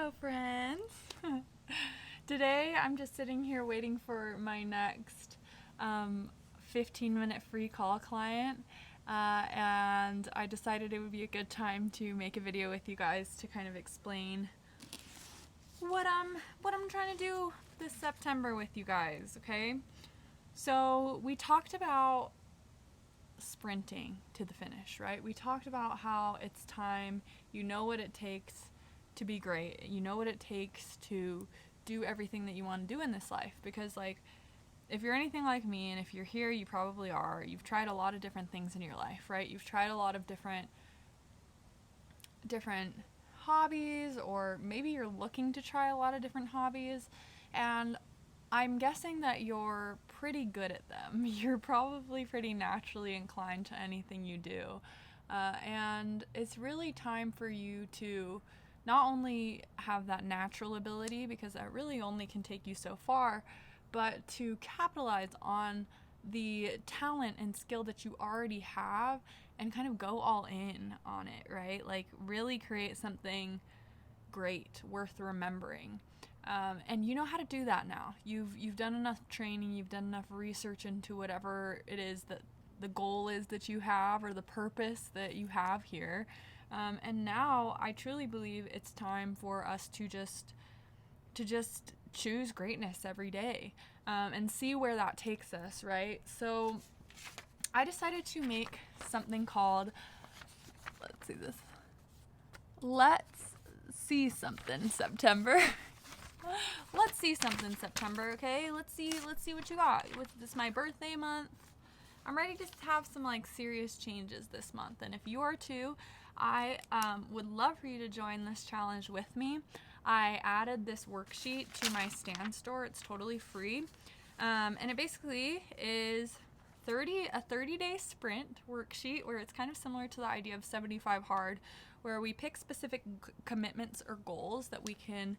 Hello, friends. Today I'm just sitting here waiting for my next 15-minute free call client, and I decided it would be a good time to make a video with you guys to kind of explain what I'm trying to do this September with you guys. Okay, so we talked about sprinting to the finish, right? We talked about how it's time, you know what it takes to be great, you know what it takes to do everything that you want to do in this life, because like if you're anything like me, and if you're here, you probably are, you've tried a lot of different things in your life, right? You've tried a lot of different hobbies, or maybe you're looking to try a lot of different hobbies, and I'm guessing that you're pretty good at them. You're probably pretty naturally inclined to anything you do. And it's really time for you to not only have that natural ability, because that really only can take you so far, but to capitalize on the talent and skill that you already have and kind of go all in on it, right? Like really create something great, worth remembering. And you know how to do that now. You've done enough training, you've done enough research into whatever it is that the goal is that you have, or the purpose that you have here. And now I truly believe it's time for us to just choose greatness every day, and see where that takes us, right? So I decided to make something called, let's see something September. Let's see something September, okay? Let's see what you got. This is my birthday month. I'm ready to have some like serious changes this month, and if you are too, I would love for you to join this challenge with me. I added this worksheet to my Stan store. It's totally free, and it basically is a 30-day sprint worksheet, where it's kind of similar to the idea of 75 hard, where we pick specific commitments or goals that we can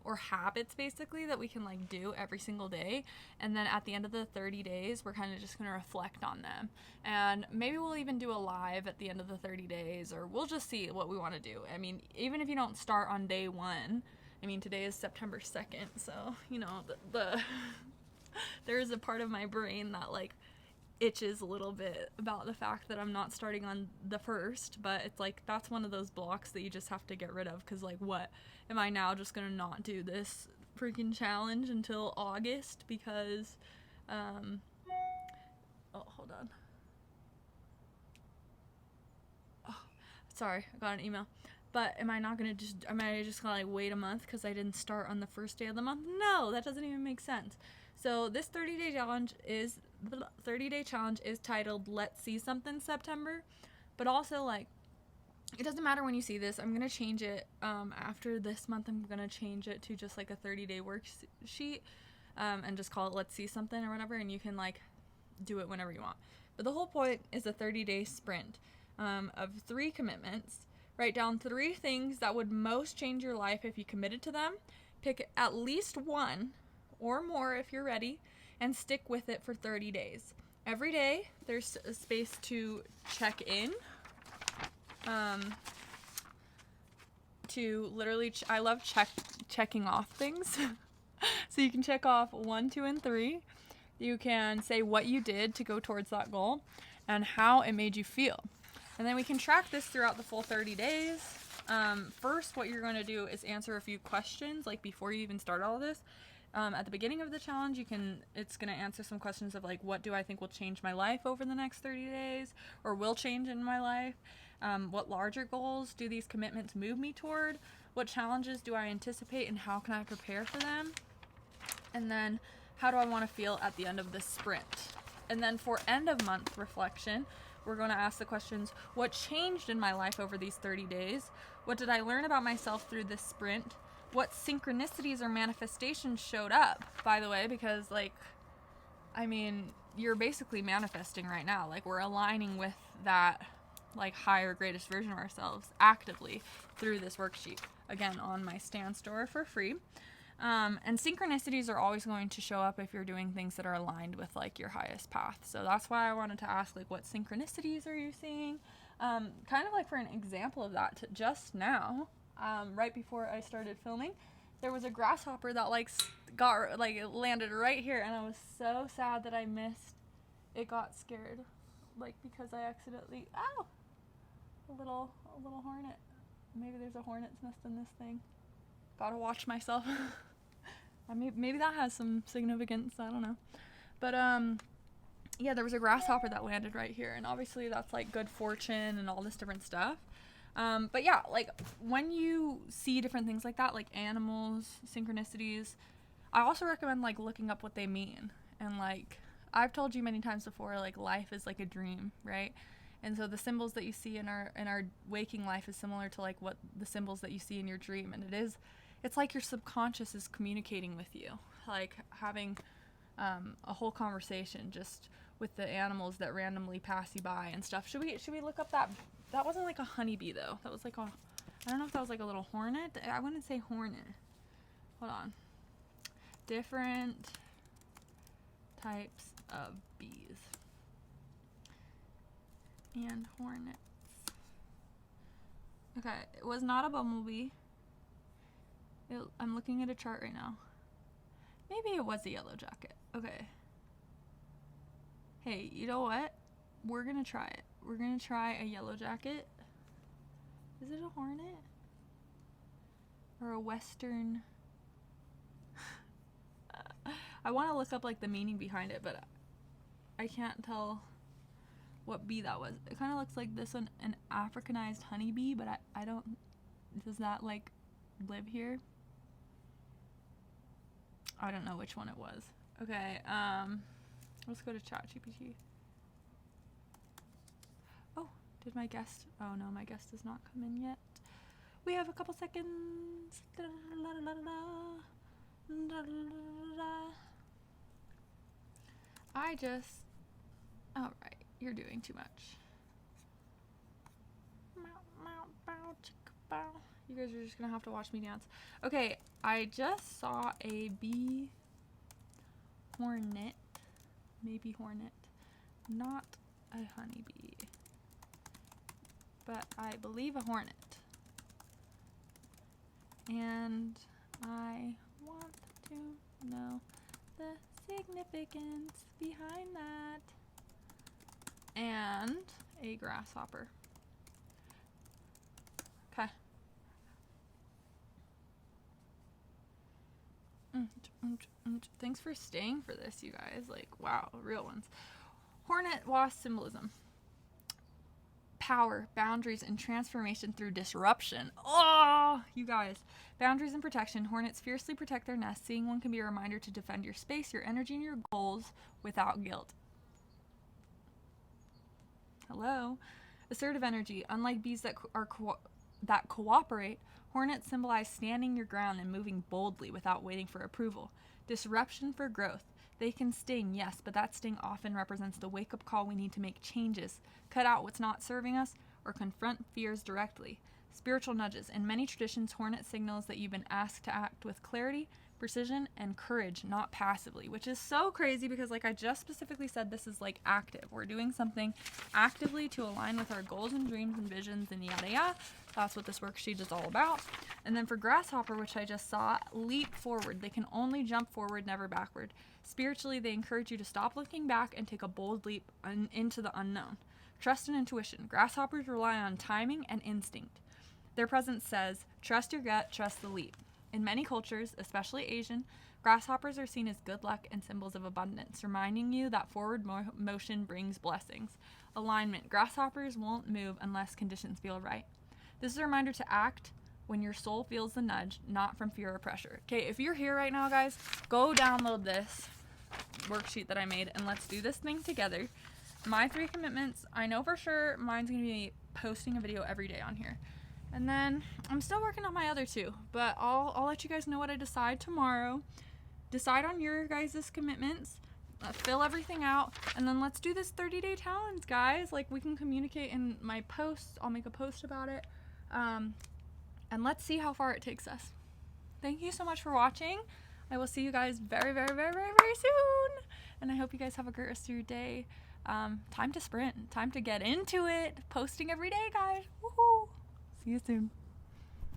or habits basically that we can like do every single day, and then at the end of the 30 days we're kind of just going to reflect on them, and maybe we'll even do a live at the end of the 30 days, or we'll just see what we want to do. I mean, even if you don't start on day one, I mean today is September 2nd, so you know the there is a part of my brain that like itches a little bit about the fact that I'm not starting on the 1st, but it's like that's one of those blocks that you just have to get rid of, because like what, am I now just gonna not do this freaking challenge until August because oh, hold on, oh sorry, I got an email. But am I just gonna like wait a month because I didn't start on the 1st day of the month? No, that doesn't even make sense. So this 30-day challenge is titled Let's See Something September, but also like it doesn't matter when you see this. I'm gonna change it after this month. I'm gonna change it to just like a 30-day worksheet, and just call it Let's See Something or whatever, and you can like do it whenever you want. But the whole point is a 30-day sprint of 3 commitments. Write down 3 things that would most change your life if you committed to them. Pick at least one or more if you're ready, and stick with it for 30 days. Every day there's a space to check in, to literally I love checking off things. So you can check off 1, 2, and 3. You can say what you did to go towards that goal and how it made you feel. And then we can track this throughout the full 30 days. First, what you're going to do is answer a few questions, like before you even start all this. At the beginning of the challenge, it's going to answer some questions of like, what do I think will change my life over the next 30 days, or will change in my life? What larger goals do these commitments move me toward? What challenges do I anticipate, and how can I prepare for them? And then, how do I want to feel at the end of this sprint? And then for end of month reflection, we're going to ask the questions, what changed in my life over these 30 days? What did I learn about myself through this sprint? What synchronicities or manifestations showed up, by the way, because like, I mean, you're basically manifesting right now. Like we're aligning with that like higher, greatest version of ourselves actively through this worksheet. Again, on my Stan store for free. And synchronicities are always going to show up if you're doing things that are aligned with like your highest path. So that's why I wanted to ask like, what synchronicities are you seeing? Kind of like for an example of that, just now, right before I started filming, there was a grasshopper that it landed right here, and I was so sad that I missed. It got scared, because I accidentally, a little hornet. Maybe there's a hornet's nest in this thing. Gotta watch myself. Maybe that has some significance, I don't know. But yeah, there was a grasshopper that landed right here, and obviously that's good fortune and all this different stuff. But yeah, when you see different things like that, like animals, synchronicities, I also recommend looking up what they mean. And I've told you many times before, life is like a dream, right? And so the symbols that you see in our waking life is similar to what the symbols that you see in your dream. And it's like your subconscious is communicating with you, having a whole conversation just with the animals that randomly pass you by and stuff. Should we look up that? That wasn't a honeybee though. That was I don't know if that was a little hornet. I wouldn't say hornet. Hold on. Different types of bees and hornets. Okay, it was not a bumblebee. I'm looking at a chart right now. Maybe it was a yellow jacket. Okay. Hey, you know what? We're gonna try it. We're gonna try a yellow jacket. Is it a hornet? Or a western? I want to look up the meaning behind it, but I can't tell what bee that was. It kind of looks like this one, an Africanized honeybee, but I don't, does that live here? I don't know which one it was. Okay, let's go to ChatGPT. Oh, did my guest, oh no, my guest has not come in yet. We have a couple seconds. Alright, you're doing too much. You guys are just gonna have to watch me dance. Okay, I just saw a bee hornet, maybe hornet, not a honeybee, but I believe a hornet. And I want to know the significance behind that. And a grasshopper. Okay. Thanks for staying for this, you guys. Wow, real ones. Hornet wasp symbolism. Power, boundaries, and transformation through disruption. Oh, you guys. Boundaries and protection. Hornets fiercely protect their nest. Seeing one can be a reminder to defend your space, your energy, and your goals without guilt. Hello. Assertive energy. Unlike bees that cooperate, hornets symbolize standing your ground and moving boldly without waiting for approval. Disruption for growth. They can sting, yes, but that sting often represents the wake-up call we need to make changes, cut out what's not serving us, or confront fears directly. Spiritual nudges. In many traditions, hornet signals that you've been asked to act with clarity, precision, and courage, not passively, which is so crazy because I just specifically said this is active. We're doing something actively to align with our goals and dreams and visions and yada yada. That's what this worksheet is all about. And then for grasshopper, which I just saw, leap forward. They can only jump forward, never backward. Spiritually, they encourage you to stop looking back and take a bold leap into the unknown. Trust and intuition. Grasshoppers rely on timing and instinct. Their presence says, trust your gut, trust the leap. In many cultures, especially Asian, grasshoppers are seen as good luck and symbols of abundance, reminding you that forward motion brings blessings. Alignment. Grasshoppers won't move unless conditions feel right. This is a reminder to act when your soul feels the nudge, not from fear or pressure. Okay, if you're here right now, guys, go download this worksheet that I made and let's do this thing together. My 3 commitments, I know for sure mine's going to be posting a video every day on here. And then I'm still working on my other 2, but I'll let you guys know what I decide tomorrow. Decide on your guys' commitments, fill everything out, and then let's do this 30-day challenge, guys. We can communicate in my posts. I'll make a post about it. And let's see how far it takes us. Thank you so much for watching. I will see you guys very, very, very, very, very soon. And I hope you guys have a great rest of your day. Time to sprint. Time to get into it. Posting every day, guys. Woohoo! See you soon.